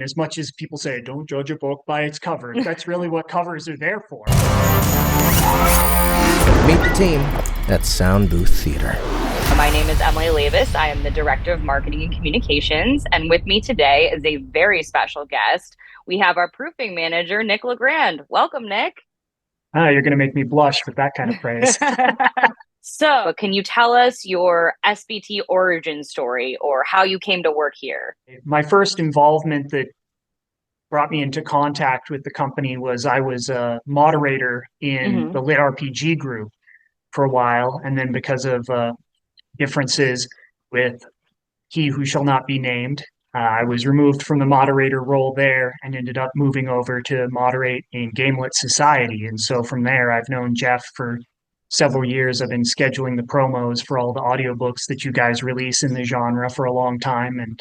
As much as people say, don't judge a book by its cover, that's really what covers are there for. Meet the team at Sound Booth Theater. My name is Emily Levis. I am the Director of Marketing and Communications. And with me today is a very special guest. We have our proofing manager, Nick LaGrand. Welcome, Nick. You're going to make me blush with that kind of praise. So, can you tell us your SBT origin story or how you came to work here? My first involvement that brought me into contact with the company was I was a moderator in the LitRPG group for a while. And then because of differences with He Who Shall Not Be Named, I was removed from the moderator role there and ended up moving over to moderate in GameLit Society. And so from there, I've known Jeff for several years. I've been scheduling the promos for all the audiobooks that you guys release in the genre for a long time. And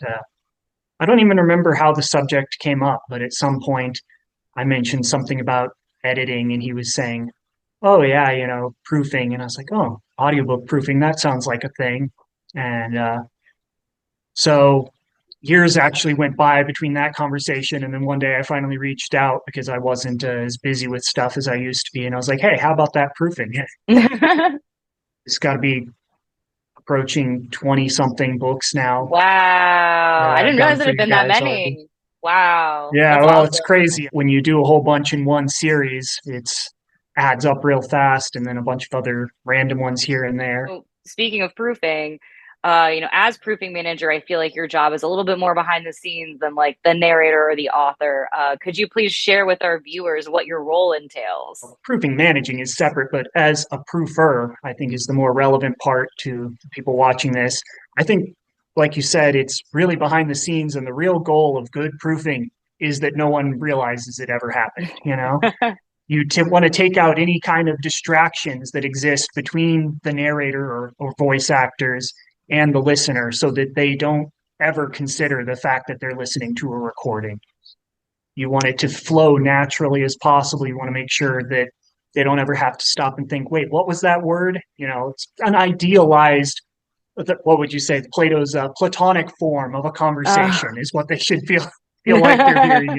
I don't even remember how the subject came up, but at some point I mentioned something about editing and he was saying, oh yeah, proofing. And I was like, oh, audiobook proofing, that sounds like a thing. And so years actually went by between that conversation. And then one day I finally reached out because I wasn't as busy with stuff as I used to be. And I was like, hey, how about that proofing? It's got to be approaching 20 something books now. Wow. I didn't realize it had been that many. Already. Wow. Yeah, That's well, awesome. It's crazy. When you do a whole bunch in one series, it's adds up real fast, and then a bunch of other random ones here and there. So, speaking of proofing, as proofing manager, I feel like your job is a little bit more behind the scenes than like the narrator or the author. Could you please share with our viewers what your role entails? Proofing managing is separate, but as a proofer, I think is the more relevant part to people watching this. I think, like you said, it's really behind the scenes, and the real goal of good proofing is that no one realizes it ever happened, You want to take out any kind of distractions that exist between the narrator or voice actors and the listener so that they don't ever consider the fact that they're listening to a recording. You want it to flow naturally as possible. You want to make sure that they don't ever have to stop and think, wait, what was that word? It's an idealized, what would you say, Plato's platonic form of a conversation is what they should feel like they're hearing,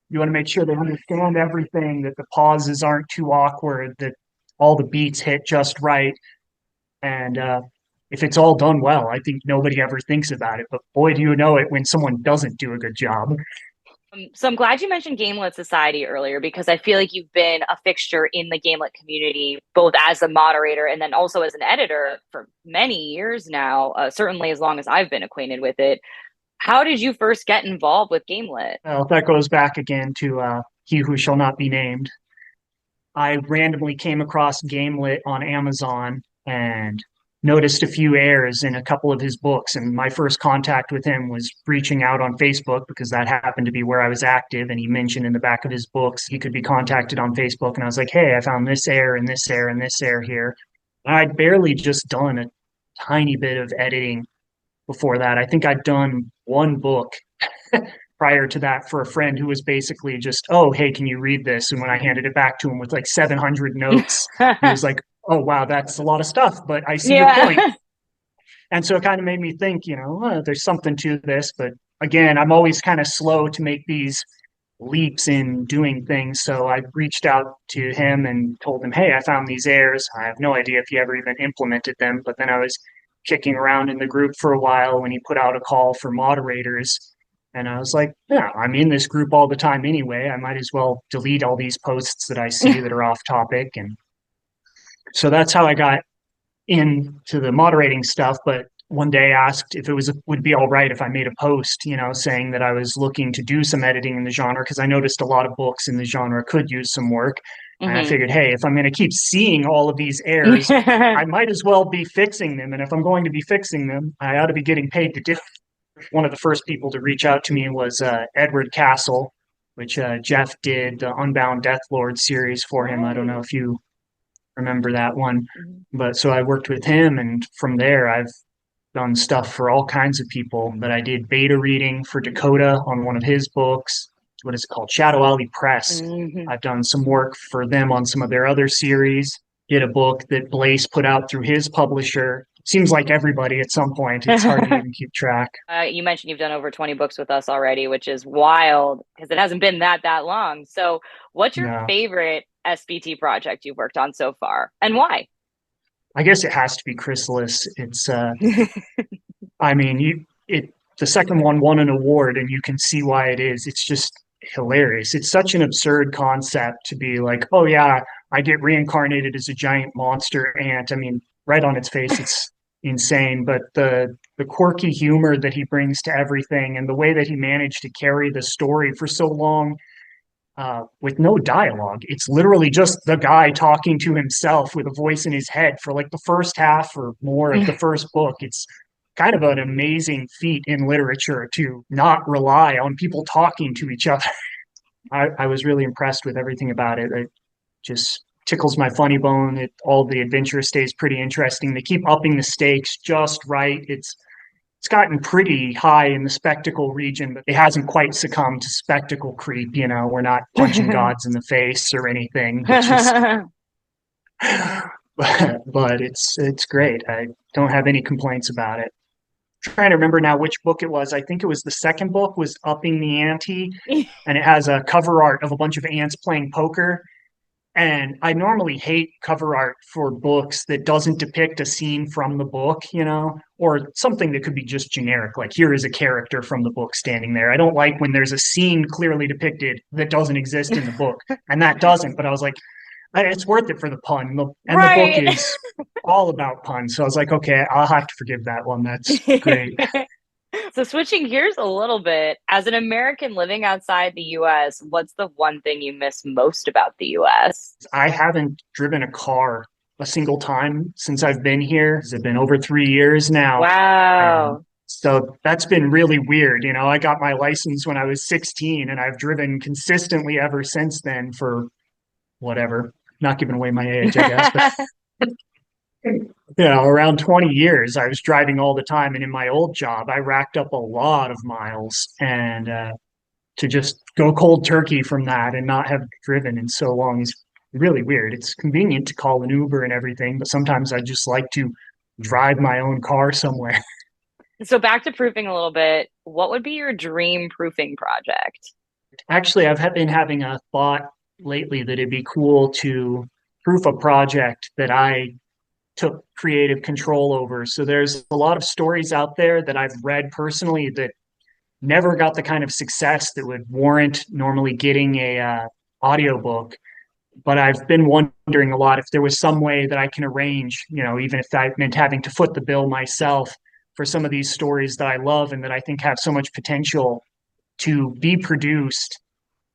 You want to make sure they understand everything, that the pauses aren't too awkward, that all the beats hit just right. And if it's all done well, I think nobody ever thinks about it. But boy, do you know it when someone doesn't do a good job. So I'm glad you mentioned GameLit Society earlier because I feel like you've been a fixture in the GameLit community, both as a moderator and then also as an editor for many years now, certainly as long as I've been acquainted with it. How did you first get involved with GameLit? Well, that goes back again to He Who Shall Not Be Named. I randomly came across GameLit on Amazon and noticed a few errors in a couple of his books. And my first contact with him was reaching out on Facebook because that happened to be where I was active. And he mentioned in the back of his books he could be contacted on Facebook. And I was like, hey, I found this error and this error and this error here. And I'd barely just done a tiny bit of editing before that. I think I'd done one book prior to that for a friend who was basically just, oh, hey, can you read this? And when I handed it back to him with like 700 notes, he was like, oh, wow, that's a lot of stuff, but I see your point. And so it kind of made me think, there's something to this. But again, I'm always kind of slow to make these leaps in doing things. So I reached out to him and told him, hey, I found these errors. I have no idea if he ever even implemented them. But then I was kicking around in the group for a while when he put out a call for moderators. And I was like, yeah, I'm in this group all the time anyway. I might as well delete all these posts that I see that are off topic. And so that's how I got into the moderating stuff. But one day asked if would be all right if I made a post, saying that I was looking to do some editing in the genre because I noticed a lot of books in the genre could use some work. And I figured, hey, if I'm going to keep seeing all of these errors, I might as well be fixing them. And if I'm going to be fixing them, I ought to be getting paid to do it. One of the first people to reach out to me was Edward Castle, which Jeff did the Unbound Deathlord series for him. I don't know if you remember that one. But so I worked with him, and from there I've done stuff for all kinds of people. But I did beta reading for Dakota on one of his books. What is it called? Shadow Alley Press. I've done some work for them on some of their other series. Did a book that Blaze put out through his publisher seems like everybody at some point. It's hard to even keep track. You mentioned you've done over 20 books with us already, which is wild because it hasn't been that long. So, what's your No, favorite SBT project you've worked on so far, and why? I guess it has to be Chrysalis. It's I mean, the second one won an award, and you can see why it is. It's just hilarious. It's such an absurd concept to be like, oh yeah, I get reincarnated as a giant monster ant. I mean, right on its face, it's insane. But the quirky humor that he brings to everything, and the way that he managed to carry the story for so long, with no dialogue. It's literally just the guy talking to himself with a voice in his head for like the first half or more of the first book. It's kind of an amazing feat in literature to not rely on people talking to each other. I was really impressed with everything about it. It just tickles my funny bone. All the adventure stays pretty interesting. They keep upping the stakes just right. It's gotten pretty high in the spectacle region, but it hasn't quite succumbed to spectacle creep. We're not punching gods in the face or anything, but just, but it's great. I don't have any complaints about it. I'm trying to remember now which book it was. I think it was the second book was upping the ante, and it has a cover art of a bunch of ants playing poker. And I normally hate cover art for books that doesn't depict a scene from the book, or something that could be just generic, like here is a character from the book standing there. I don't like when there's a scene clearly depicted that doesn't exist in the book, and that doesn't. But I was like, it's worth it for the pun. And the book Right. is all about puns. So I was like, okay, I'll have to forgive that one. That's great. So switching gears a little bit, as an American living outside the US, what's the one thing you miss most about the US? I haven't driven a car a single time since I've been here. It's been over 3 years now. And Wow. so that's been really weird. I got my license when I was 16, and I've driven consistently ever since then for whatever, not giving away my age, I guess, but around 20 years, I was driving all the time. And in my old job, I racked up a lot of miles. And to just go cold turkey from that and not have driven in so long is really weird. It's convenient to call an Uber and everything, but sometimes I just like to drive my own car somewhere. So back to proofing a little bit, what would be your dream proofing project? Actually, been having a thought lately that it'd be cool to proof a project that I took creative control over. So there's a lot of stories out there that I've read personally that never got the kind of success that would warrant normally getting a audiobook. But I've been wondering a lot if there was some way that I can arrange, even if that meant having to foot the bill myself for some of these stories that I love and that I think have so much potential to be produced.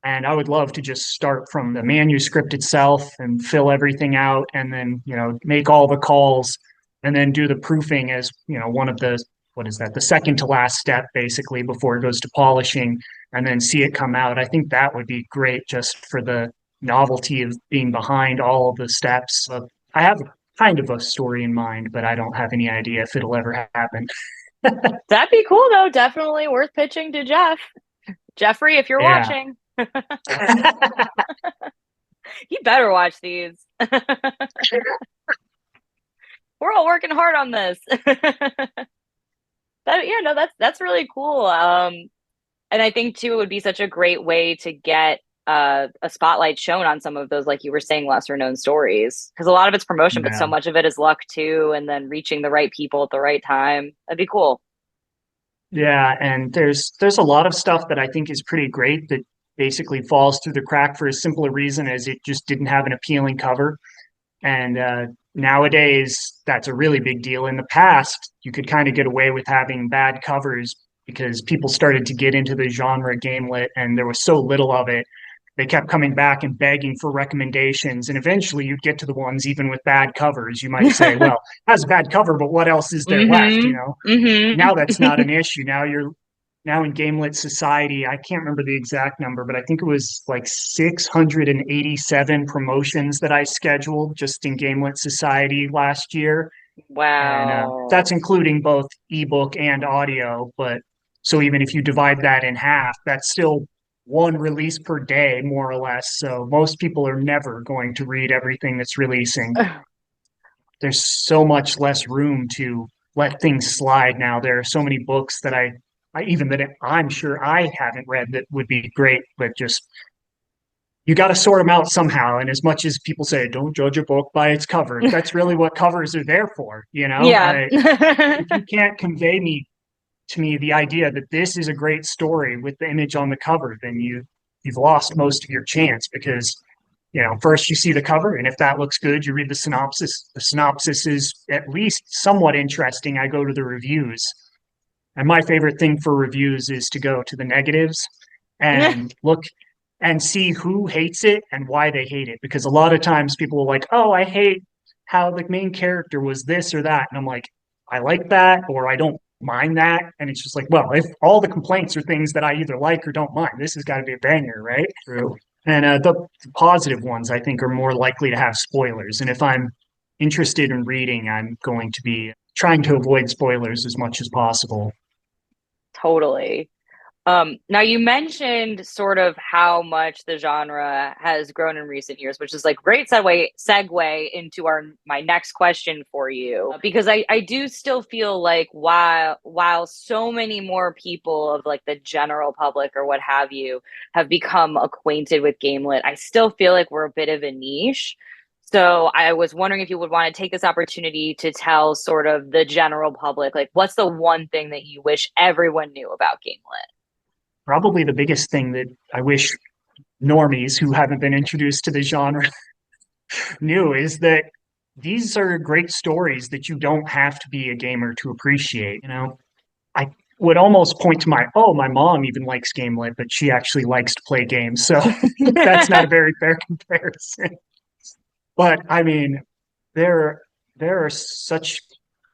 And I would love to just start from the manuscript itself and fill everything out and then, make all the calls and then do the proofing as, one of the, what is that, the second to last step, basically, before it goes to polishing and then see it come out. I think that would be great just for the novelty of being behind all of the steps. I have kind of a story in mind, but I don't have any idea if it'll ever happen. That'd be cool, though. Definitely worth pitching to Jeff. Jeffrey, if you're Yeah. watching, you better watch these. We're all working hard on this. That's really cool. And I think too, it would be such a great way to get a spotlight shown on some of those, like you were saying, lesser known stories. Because a lot of it's promotion, but so Yeah. much of it is luck too, and then reaching the right people at the right time. That'd be cool. Yeah, and there's a lot of stuff that I think is pretty great that basically falls through the crack for as simple a reason as it just didn't have an appealing cover. And nowadays, that's a really big deal. In the past, you could kind of get away with having bad covers because people started to get into the genre game lit, and there was so little of it. They kept coming back and begging for recommendations, and eventually you'd get to the ones even with bad covers. You might say, "Well, it has a bad cover, but what else is there left?" Now that's not an issue. Now in GameLit Society, I can't remember the exact number, but I think it was like 687 promotions that I scheduled just in GameLit Society last year. And Wow. that's including both ebook and audio. But so even if you divide that in half, that's still one release per day, more or less. So most people are never going to read everything that's releasing. there's so much less room to let things slide now. There are so many books that I'm sure I haven't read that would be great, but just you got to sort them out somehow. And as much as people say, don't judge a book by its cover, that's really what covers are there for. Yeah. If you can't convey to me the idea that this is a great story with the image on the cover, then you've lost most of your chance because first you see the cover, and if that looks good, you read the synopsis. The synopsis is at least somewhat interesting. I go to the reviews, and my favorite thing for reviews is to go to the negatives and look and see who hates it and why they hate it. Because a lot of times people are like, oh, I hate how the main character was this or that. And I'm like, I like that, or I don't mind that. And it's just like, well, if all the complaints are things that I either like or don't mind, this has got to be a banger, right? True. And the positive ones, I think, are more likely to have spoilers. And if I'm interested in reading, I'm going to be trying to avoid spoilers as much as possible. Totally. Now you mentioned sort of how much the genre has grown in recent years, which is like great segue into my next question for you, because I do still feel like while so many more people of like the general public or what have you have become acquainted with Gamelit, I still feel like we're a bit of a niche. So I was wondering if you would want to take this opportunity to tell sort of the general public, like, what's the one thing that you wish everyone knew about Gamelit? Probably the biggest thing that I wish normies who haven't been introduced to the genre knew is that these are great stories that you don't have to be a gamer to appreciate. I would almost point to my mom even likes Gamelit, but she actually likes to play games. So that's not a very fair comparison. But I mean, there are such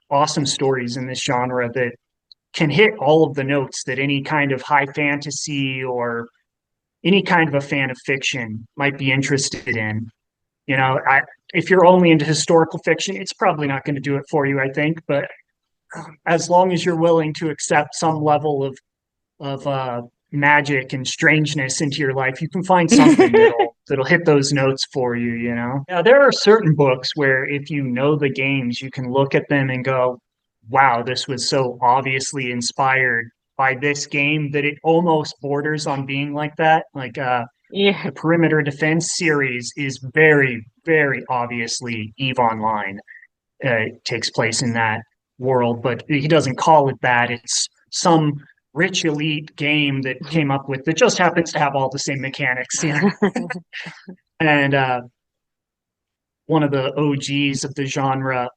awesome stories in this genre that can hit all of the notes that any kind of high fantasy or any kind of a fan of fiction might be interested in. If you're only into historical fiction, it's probably not going to do it for you, I think. But as long as you're willing to accept some level of magic and strangeness into your life, you can find something that'll hit those notes for you. Yeah, there are certain books where if you know the games, you can look at them and go, wow, this was so obviously inspired by this game that it almost borders on being like that. Like the Perimeter Defense series is very, very obviously EVE Online. It takes place in that world, but he doesn't call it that. It's some rich elite game that came up with that just happens to have all the same mechanics. And one of the OGs of the genre,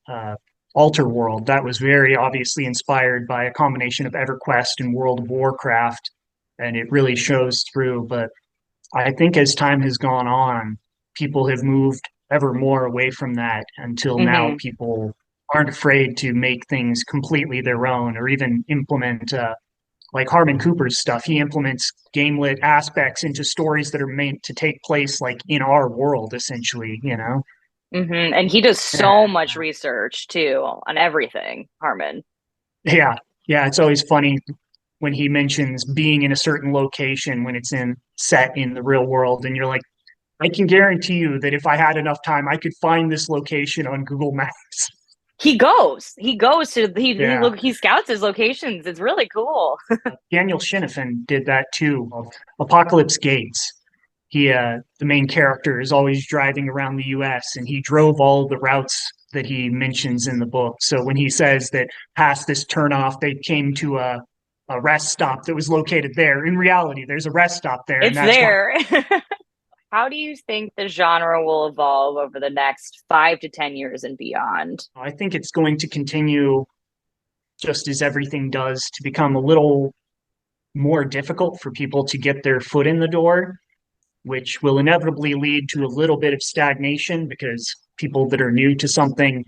Alter World, that was very obviously inspired by a combination of EverQuest and World of Warcraft, and it really shows through. But I think as time has gone on, people have moved ever more away from that until now people aren't afraid to make things completely their own or even implement like Harmon Cooper's stuff. He implements Gamelit aspects into stories that are meant to take place like in our world, essentially. And he does so much research too on everything, Harmon. Yeah. It's always funny when he mentions being in a certain location when it's set in the real world, and you're like, I can guarantee you that if I had enough time, I could find this location on Google Maps. He scouts his locations. It's really cool. Daniel Shinifin did that too. Apocalypse Gates. The main character is always driving around the US, and he drove all the routes that he mentions in the book. So when he says that past this turnoff, they came to a rest stop that was located there. In reality, there's a rest stop there. It's there. How do you think the genre will evolve over the next 5 to 10 years and beyond? I think it's going to continue, just as everything does, to become a little more difficult for people to get their foot in the door, which will inevitably lead to a little bit of stagnation because people that are new to something,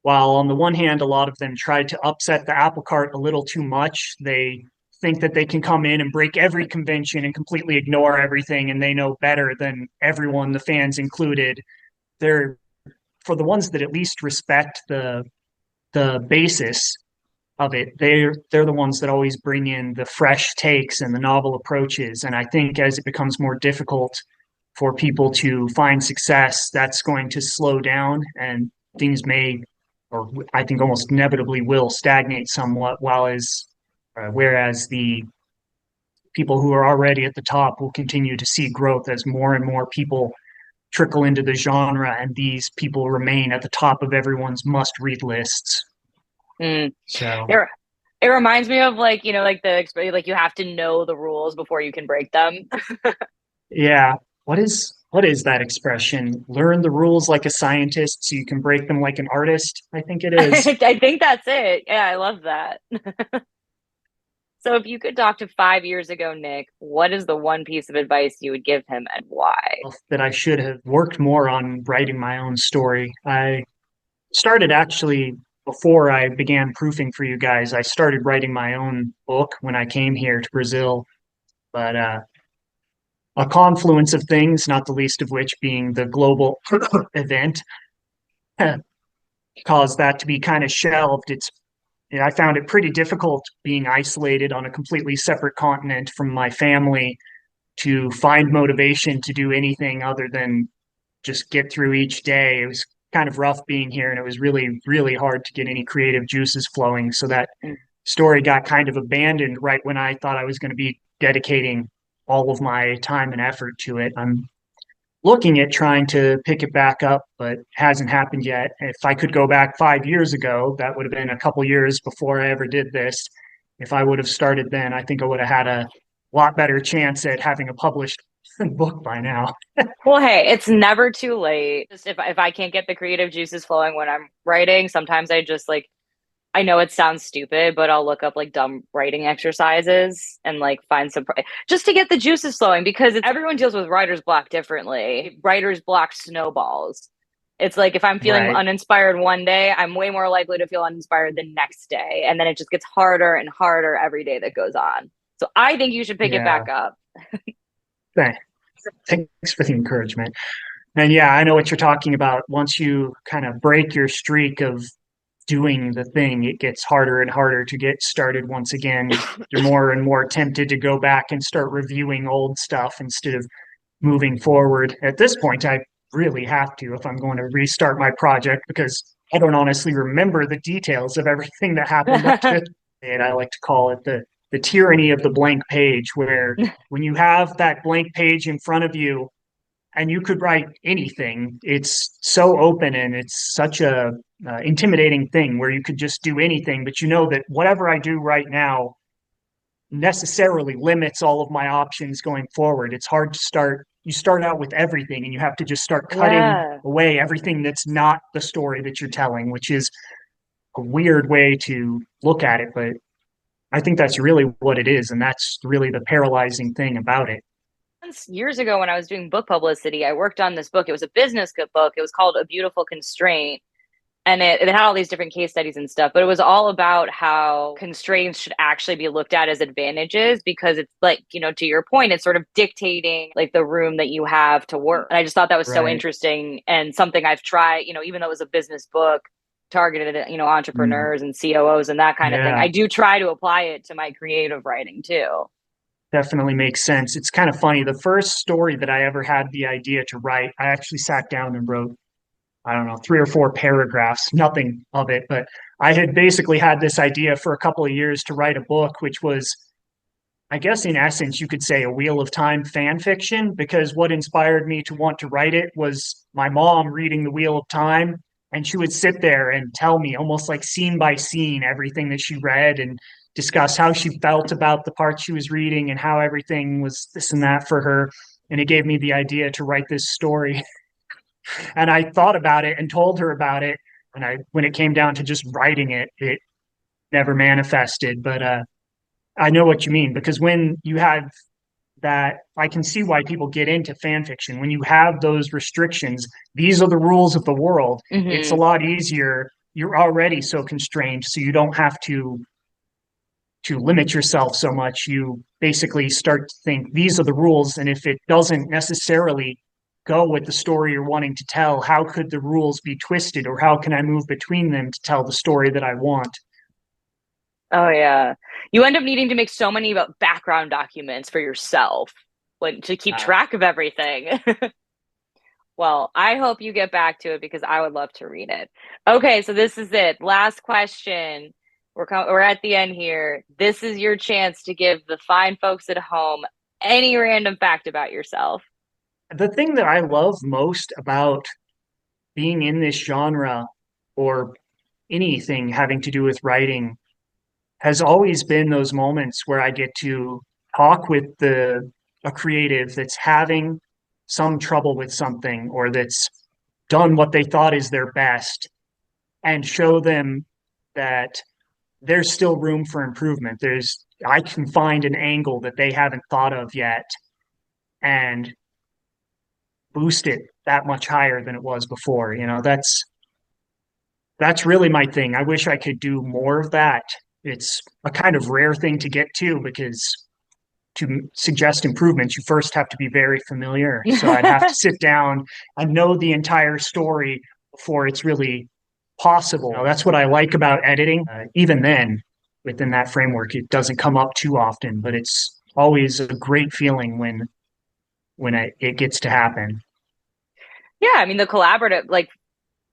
while on the one hand, a lot of them try to upset the apple cart a little too much, they think that they can come in and break every convention and completely ignore everything, and they know better than everyone, the fans included. For the ones that at least respect the basis of it, they're the ones that always bring in the fresh takes and the novel approaches. And I think as it becomes more difficult for people to find success, that's going to slow down, and things may, or I think almost inevitably will stagnate somewhat, whereas the people who are already at the top will continue to see growth as more and more people trickle into the genre, and these people remain at the top of everyone's must-read lists. Mm. So, It, it reminds me of like, like like you have to know the rules before you can break them. yeah, what is that expression? Learn the rules like a scientist so you can break them like an artist. I think it is. I think that's it. Yeah, I love that. So if you could talk to 5 years ago, Nick, what is the one piece of advice you would give him and why? That I should have worked more on writing my own story. I started actually before I began proofing for you guys. I started writing my own book when I came here to Brazil, but a confluence of things, not the least of which being the global event, caused that to be kind of shelved. I found it pretty difficult being isolated on a completely separate continent from my family to find motivation to do anything other than just get through each day. It was kind of rough being here, and it was really, really hard to get any creative juices flowing. So that Mm. story got kind of abandoned right when I thought I was going to be dedicating all of my time and effort to it. I'm looking at trying to pick it back up, but hasn't happened yet. If I could go back 5 years ago, that would have been a couple years before I ever did this. If I would have started then, I think I would have had a lot better chance at having a published book by now. Well, hey, it's never too late. Just if I can't get the creative juices flowing when I'm writing, sometimes I just like I know it sounds stupid, but I'll look up like dumb writing exercises and like find some just to get the juices flowing because everyone deals with writer's block differently. Writer's block snowballs. It's like if I'm feeling Right. uninspired one day, I'm way more likely to feel uninspired the next day. And then it just gets harder and harder every day that goes on. So I think you should pick it Yeah. back up. Thanks. Thanks for the encouragement. And yeah, I know what you're talking about. Once you kind of break your streak of doing the thing, it gets harder and harder to get started once again. You're more and more tempted to go back and start reviewing old stuff instead of moving forward. At this point, I really have to if I'm going to restart my project because I don't honestly remember the details of everything that happened up to it. And I like to call it the tyranny of the blank page, where when you have that blank page in front of you and you could write anything. It's so open and it's such a intimidating thing where you could just do anything, but you know that whatever I do right now necessarily limits all of my options going forward. It's hard to start. You start out with everything and you have to just start cutting Yeah. away everything that's not the story that you're telling, which is a weird way to look at it, but I think that's really what it is, and that's really the paralyzing thing about it. Years ago when I was doing book publicity, I worked on this book. It was a business book. It was called A Beautiful Constraint. And it had all these different case studies and stuff, but it was all about how constraints should actually be looked at as advantages because it's like, to your point, it's sort of dictating like the room that you have to work. And I just thought that was so Right. interesting and something I've tried, even though it was a business book targeted at, Mm. entrepreneurs and COOs and that kind of thing. Yeah. I do try to apply it to my creative writing too. Definitely makes sense. It's kind of funny. The first story that I ever had the idea to write, I actually sat down and wrote, I don't know, 3 or 4 paragraphs, nothing of it. But I had basically had this idea for a couple of years to write a book, which was, I guess, in essence, you could say a Wheel of Time fan fiction, because what inspired me to want to write it was my mom reading the Wheel of Time. And she would sit there and tell me almost like scene by scene everything that she read and discuss how she felt about the part she was reading and how everything was this and that for her. And it gave me the idea to write this story. And I thought about it and told her about it. And when it came down to just writing it, it never manifested. But I know what you mean, because when you have that, I can see why people get into fan fiction. When you have those restrictions, these are the rules of the world. It's a Hmm. lot easier. You're already so constrained, so you don't have to limit yourself so much. You basically start to think these are the rules, and if it doesn't necessarily go with the story you're wanting to tell, how could the rules be twisted, or how can I move between them to tell the story that I want? Oh yeah. You end up needing to make so many background documents for yourself, like to keep Uh, track of everything. Well, I hope you get back to it because I would love to read it. Okay, so this is it. Last question. We're at the end here. This is your chance to give the fine folks at home any random fact about yourself. The thing that I love most about being in this genre or anything having to do with writing has always been those moments where I get to talk with a creative that's having some trouble with something or that's done what they thought is their best and show them that there's still room for improvement. I can find an angle that they haven't thought of yet and boost it that much higher than it was before. That's really my thing. I wish I could do more of that. It's a kind of rare thing to get to because to suggest improvements, you first have to be very familiar. So I'd have to sit down and know the entire story before it's really possible. That's what I like about editing. Even then, within that framework, it doesn't come up too often, but it's always a great feeling when it gets to happen. Yeah, I mean the collaborative, like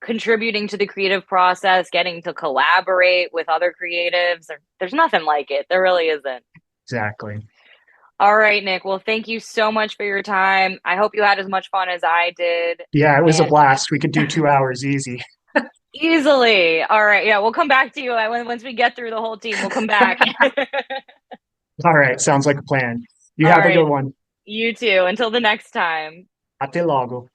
contributing to the creative process, getting to collaborate with other creatives. There's nothing like it. There really isn't. Exactly. All right, Nick. Well, thank you so much for your time. I hope you had as much fun as I did. Yeah, it was a blast. We could do 2 hours easy. Easily. All right. Yeah, we'll come back to you once we get through the whole team. We'll come back. All right. Sounds like a plan. You All have a right. good one. You too. Until the next time. Até logo.